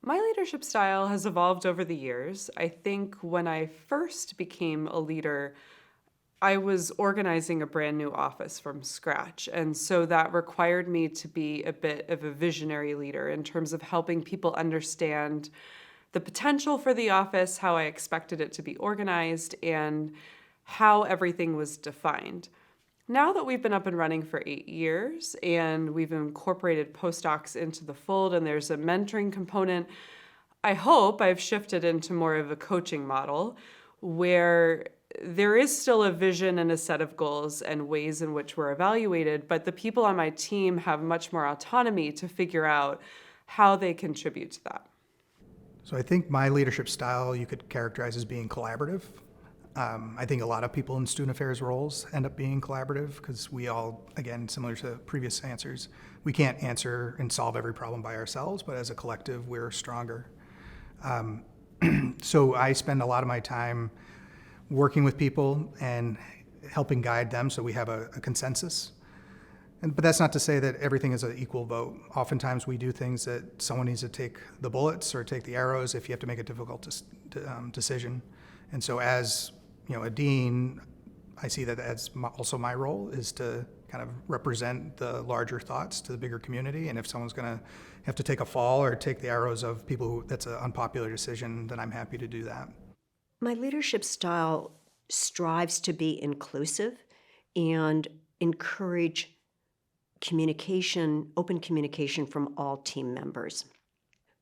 My leadership style has evolved over the years. I think when I first became a leader, I was organizing a brand new office from scratch. And so that required me to be a bit of a visionary leader in terms of helping people understand the potential for the office, how I expected it to be organized, and how everything was defined. Now that we've been up and running for 8 years and we've incorporated postdocs into the fold and there's a mentoring component, I hope I've shifted into more of a coaching model where there is still a vision and a set of goals and ways in which we're evaluated, but the people on my team have much more autonomy to figure out how they contribute to that. So I think my leadership style you could characterize as being collaborative. I think a lot of people in student affairs roles end up being collaborative because we all, again, similar to previous answers, we can't answer and solve every problem by ourselves, but as a collective, we're stronger. So I spend a lot of my time working with people and helping guide them so we have a consensus. But that's not to say that everything is an equal vote. Oftentimes we do things that someone needs to take the bullets or take the arrows if you have to make a difficult decision. And so as a dean, I see that as also my role is to kind of represent the larger thoughts to the bigger community. And if someone's going to have to take a fall or take the arrows of people who that's an unpopular decision, then I'm happy to do that. My leadership style strives to be inclusive and encourage communication, open communication from all team members.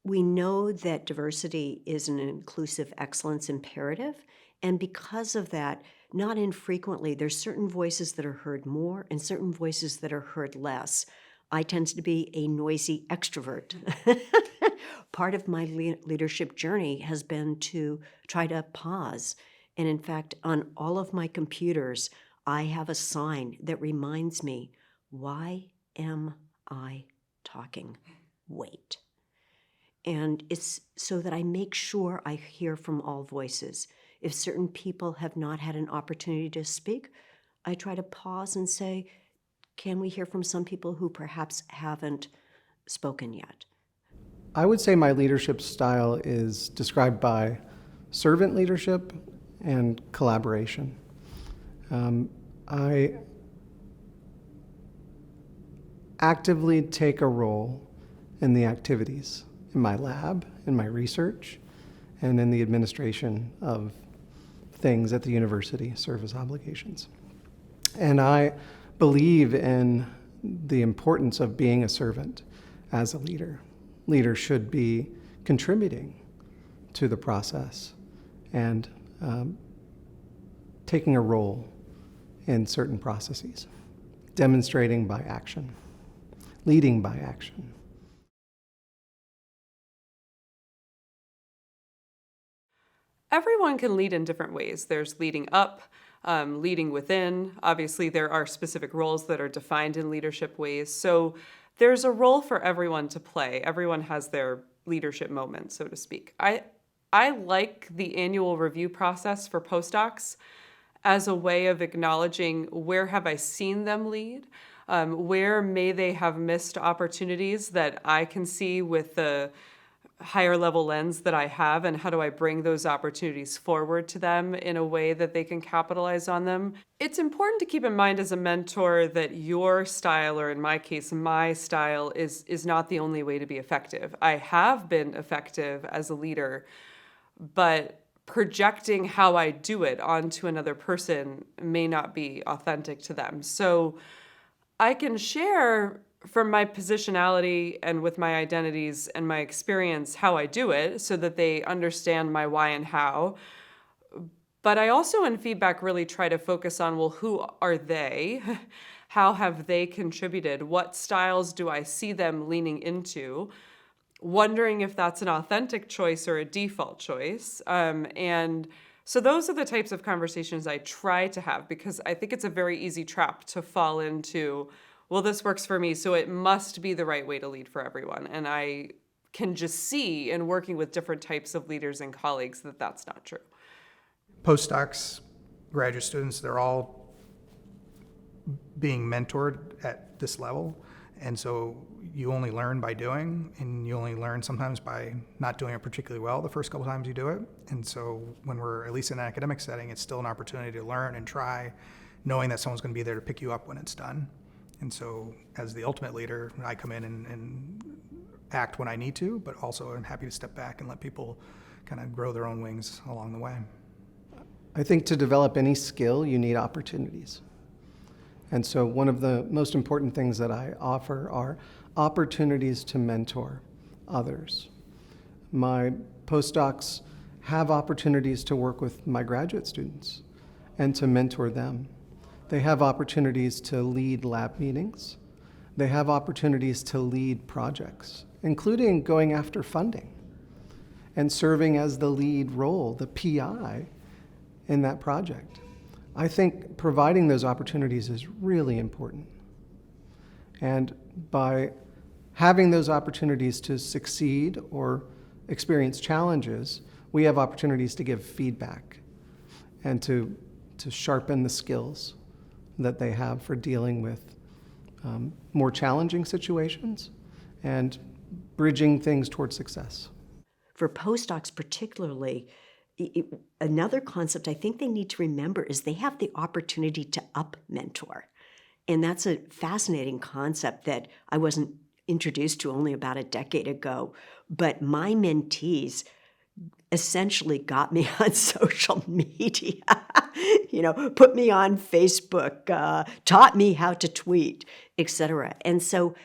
We know that diversity is an inclusive excellence imperative, and because of that, not infrequently, there's certain voices that are heard more and certain voices that are heard less. I tend to be a noisy extrovert. Part of my leadership journey has been to try to pause. And in fact, on all of my computers, I have a sign that reminds me, why am I talking? Wait. And it's so that I make sure I hear from all voices. If certain people have not had an opportunity to speak, I try to pause and say, can we hear from some people who perhaps haven't spoken yet? I would say my leadership style is described by servant leadership and collaboration. I actively take a role in the activities in my lab, in my research, and in the administration of things at the university, service obligations. And I believe in the importance of being a servant as a leader. Leaders should be contributing to the process and taking a role in certain processes, demonstrating by action, leading by action. Everyone can lead in different ways. There's leading up, leading within. Obviously, there are specific roles that are defined in leadership ways. So there's a role for everyone to play. Everyone has their leadership moment, so to speak. I like the annual review process for postdocs as a way of acknowledging where have I seen them lead, where may they have missed opportunities that I can see with the higher level lens that I have, and how do I bring those opportunities forward to them in a way that they can capitalize on them. It's important to keep in mind as a mentor that your style, or in my case, my style, is not the only way to be effective. I have been effective as a leader, but projecting how I do it onto another person may not be authentic to them. So I can share from my positionality and with my identities and my experience how I do it so that they understand my why and how. But I also in feedback really try to focus on, well, who are they? How have they contributed? What styles do I see them leaning into? Wondering if that's an authentic choice or a default choice. And so those are the types of conversations I try to have, because I think it's a very easy trap to fall into, well, this works for me, so it must be the right way to lead for everyone. And I can just see in working with different types of leaders and colleagues that that's not true. Postdocs, graduate students, they're all being mentored at this level. And so you only learn by doing, and you only learn sometimes by not doing it particularly well the first couple times you do it. And so when we're at least in an academic setting, it's still an opportunity to learn and try, knowing that someone's going to be there to pick you up when it's done. And so as the ultimate leader, I come in and act when I need to, but also I'm happy to step back and let people kind of grow their own wings along the way. I think to develop any skill, you need opportunities. And so one of the most important things that I offer are opportunities to mentor others. My postdocs have opportunities to work with my graduate students and to mentor them. They have opportunities to lead lab meetings. They have opportunities to lead projects, including going after funding and serving as the lead role, the PI, in that project. I think providing those opportunities is really important. And by having those opportunities to succeed or experience challenges, we have opportunities to give feedback and to sharpen the skills that they have for dealing with more challenging situations and bridging things towards success. For postdocs particularly, another concept I think they need to remember is they have the opportunity to up-mentor. And that's a fascinating concept that I wasn't introduced to only about a decade ago. But my mentees essentially got me on social media, put me on Facebook, taught me how to tweet, etc. And so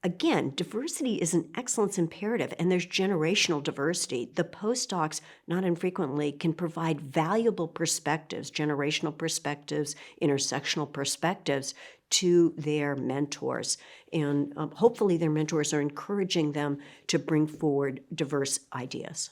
again, diversity is an excellence imperative, and there's generational diversity. The postdocs, not infrequently, can provide valuable perspectives, generational perspectives, intersectional perspectives to their mentors. And hopefully their mentors are encouraging them to bring forward diverse ideas.